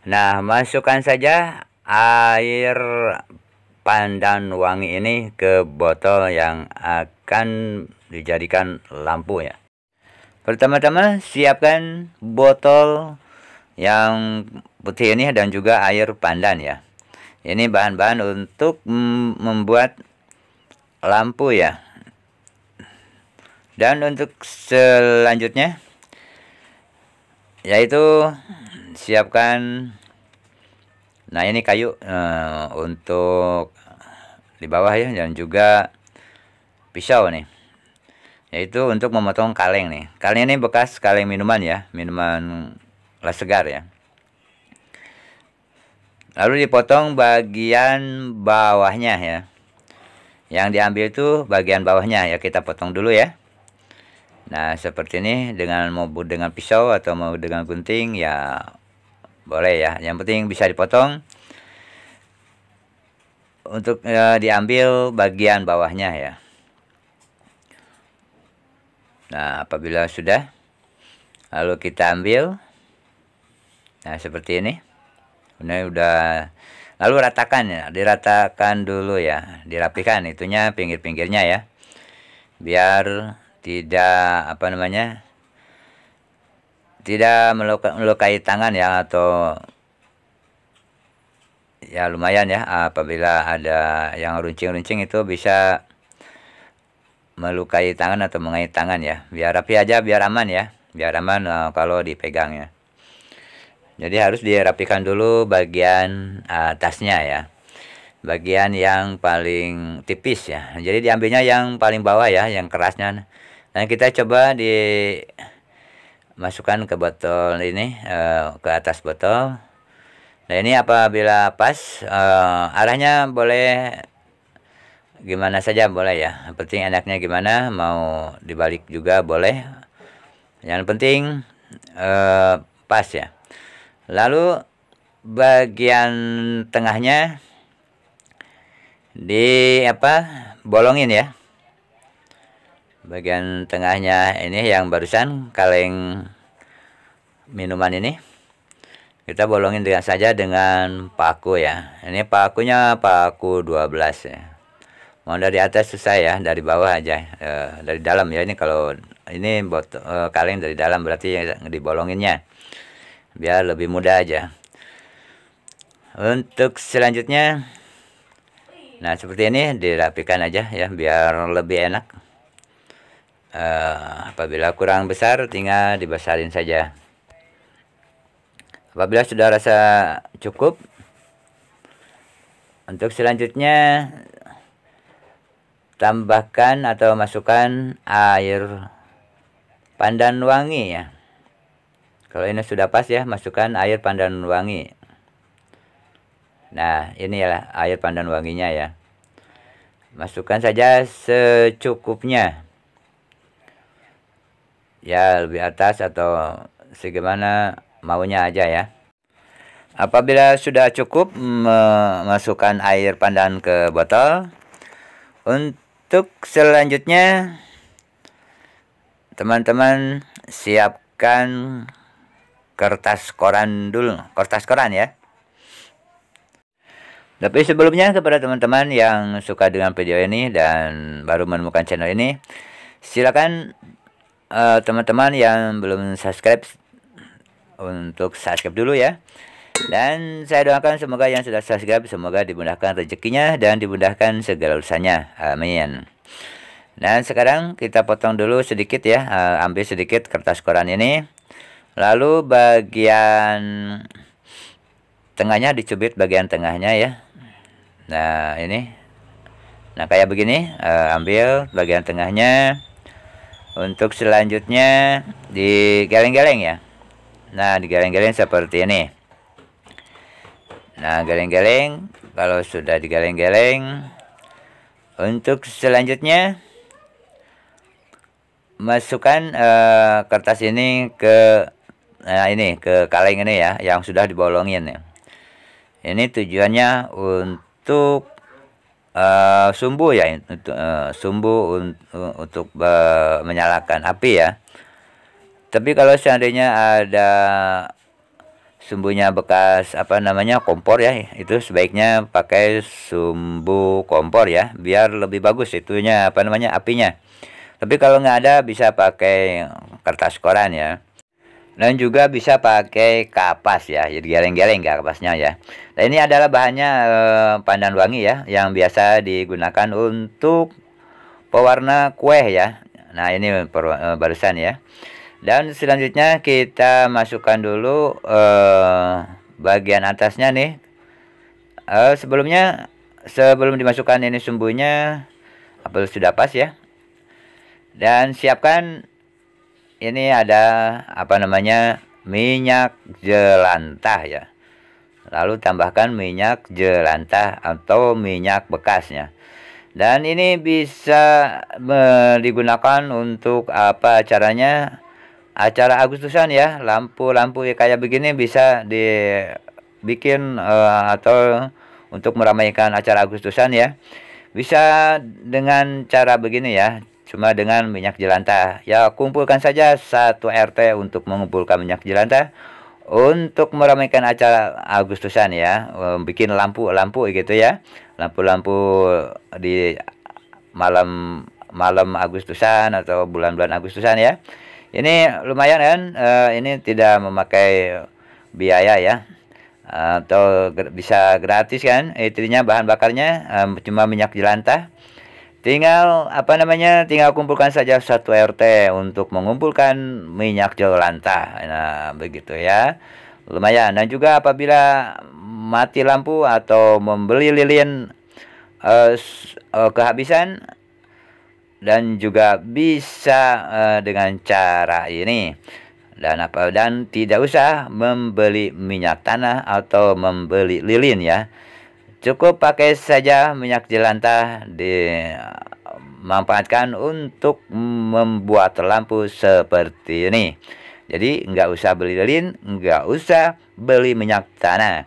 Nah, masukkan saja air pandan wangi ini ke botol yang akan dijadikan lampu ya. Pertama-tama siapkan botol yang putih ini dan juga air pandan ya. Ini bahan-bahan untuk membuat lampu ya. Dan untuk selanjutnya yaitu siapkan, nah ini kayu untuk di bawah ya, dan juga pisau nih, yaitu untuk memotong kaleng nih. Kaleng ini bekas kaleng minuman ya, minuman las segar ya. Lalu dipotong bagian bawahnya ya. Yang diambil itu bagian bawahnya ya, kita potong dulu ya. Nah, seperti ini, mau dengan pisau atau mau dengan gunting ya boleh ya. Yang penting bisa dipotong untuk diambil bagian bawahnya ya. Nah, apabila sudah, lalu kita ambil. Nah, seperti ini. Ini udah, lalu ratakan ya, diratakan dulu ya, dirapikan itunya pinggir-pinggirnya ya. Biar tidak tidak melukai tangan ya, atau ya lumayan ya, apabila ada yang runcing-runcing itu bisa melukai tangan atau mengait tangan ya. Biar rapi aja, biar aman ya, biar aman kalau dipegang ya. Jadi harus dirapikan dulu bagian atasnya ya, bagian yang paling tipis ya. Jadi diambilnya yang paling bawah ya, yang kerasnya. Dan kita coba dimasukkan ke botol ini, ke atas botol. Nah, ini apabila pas, arahnya boleh gimana saja boleh ya. Yang penting enaknya gimana, mau dibalik juga boleh. Yang penting pas ya. Lalu bagian tengahnya bolongin ya. Bagian tengahnya ini yang barusan kaleng minuman ini kita bolongin dengan paku ya. Ini pakunya paku 12 ya. Mau dari atas susah ya, dari bawah aja, dari dalam ya. Ini kalau ini kaleng dari dalam, berarti dibolonginnya biar lebih mudah aja. Untuk selanjutnya, nah seperti ini dirapikan aja ya, biar lebih enak. Apabila kurang besar tinggal dibesarin saja. Apabila sudah rasa cukup, untuk selanjutnya tambahkan atau masukkan air pandan wangi ya. Kalau ini sudah pas ya, masukkan air pandan wangi. Nah, ini ya air pandan wanginya ya. Masukkan saja secukupnya. Ya, lebih atas atau segimana maunya aja ya. Apabila sudah cukup, masukkan air pandan ke botol. Untuk selanjutnya, teman-teman siapkan kertas koran dulu, kertas koran ya. Tapi sebelumnya, kepada teman-teman yang suka dengan video ini dan baru menemukan channel ini, silakan teman-teman yang belum subscribe untuk subscribe dulu ya. Dan saya doakan semoga yang sudah subscribe semoga dimudahkan rezekinya dan dimudahkan segala urusannya. Amin. Dan sekarang kita potong dulu sedikit ya, ambil sedikit kertas koran ini. Lalu bagian tengahnya dicubit, bagian tengahnya ya. Nah, ini. Nah, kayak begini, ambil bagian tengahnya. Untuk selanjutnya digeleng-geleng ya. Nah, digeleng-geleng seperti ini. Nah, geleng-geleng. Kalau sudah digeleng-geleng, untuk selanjutnya masukkan kertas ini ke ke kaleng ini ya, yang sudah dibolongin ya. Ini tujuannya untuk sumbu ya, untuk menyalakan api ya. Tapi kalau seandainya ada sumbunya bekas kompor ya, itu sebaiknya pakai sumbu kompor ya, biar lebih bagus itunya apinya. Tapi kalau nggak ada bisa pakai kertas koran ya. Dan juga bisa pakai kapas ya, jadi geleng-geleng kapasnya ya. Dan ini adalah bahannya pandan wangi ya, yang biasa digunakan untuk pewarna kue ya. Nah ini barusan ya. Dan selanjutnya kita masukkan dulu bagian atasnya nih. Sebelum dimasukkan ini sumbunya, apel sudah pas ya. Dan siapkan ini ada minyak jelantah ya. Lalu tambahkan minyak jelantah atau minyak bekasnya. Dan ini bisa digunakan untuk caranya? Acara Agustusan ya. Lampu-lampu kayak begini bisa dibikin atau untuk meramaikan acara Agustusan ya. Bisa dengan cara begini ya. Cuma dengan minyak jelantah. Ya kumpulkan saja 1 RT untuk mengumpulkan minyak jelantah untuk meramaikan acara Agustusan ya. Bikin lampu-lampu gitu ya. Lampu-lampu di malam Agustusan atau bulan-bulan Agustusan ya. Ini lumayan kan? Ini tidak memakai biaya ya. Atau bisa gratis kan? Itunya bahan bakarnya cuma minyak jelantah. Tinggal tinggal kumpulkan saja 1 RT untuk mengumpulkan minyak jelantah. Nah, begitu ya. Lumayan. Dan juga apabila mati lampu atau membeli lilin kehabisan, dan juga bisa dengan cara ini. Dan tidak usah membeli minyak tanah atau membeli lilin ya. Cukup pakai saja minyak jelantah, dimanfaatkan untuk membuat lampu seperti ini. Jadi nggak usah beli lilin, nggak usah beli minyak tanah.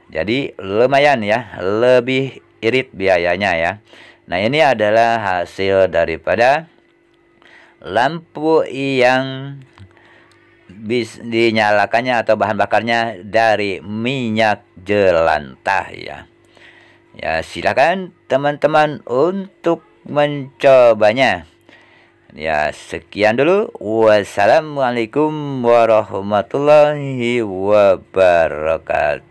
Jadi lumayan ya, lebih irit biayanya ya. Nah ini adalah hasil daripada lampu yang dinyalakannya atau bahan bakarnya dari minyak jelantah ya. Ya silakan teman-teman untuk mencobanya. Ya sekian dulu. Wassalamualaikum warahmatullahi wabarakatuh.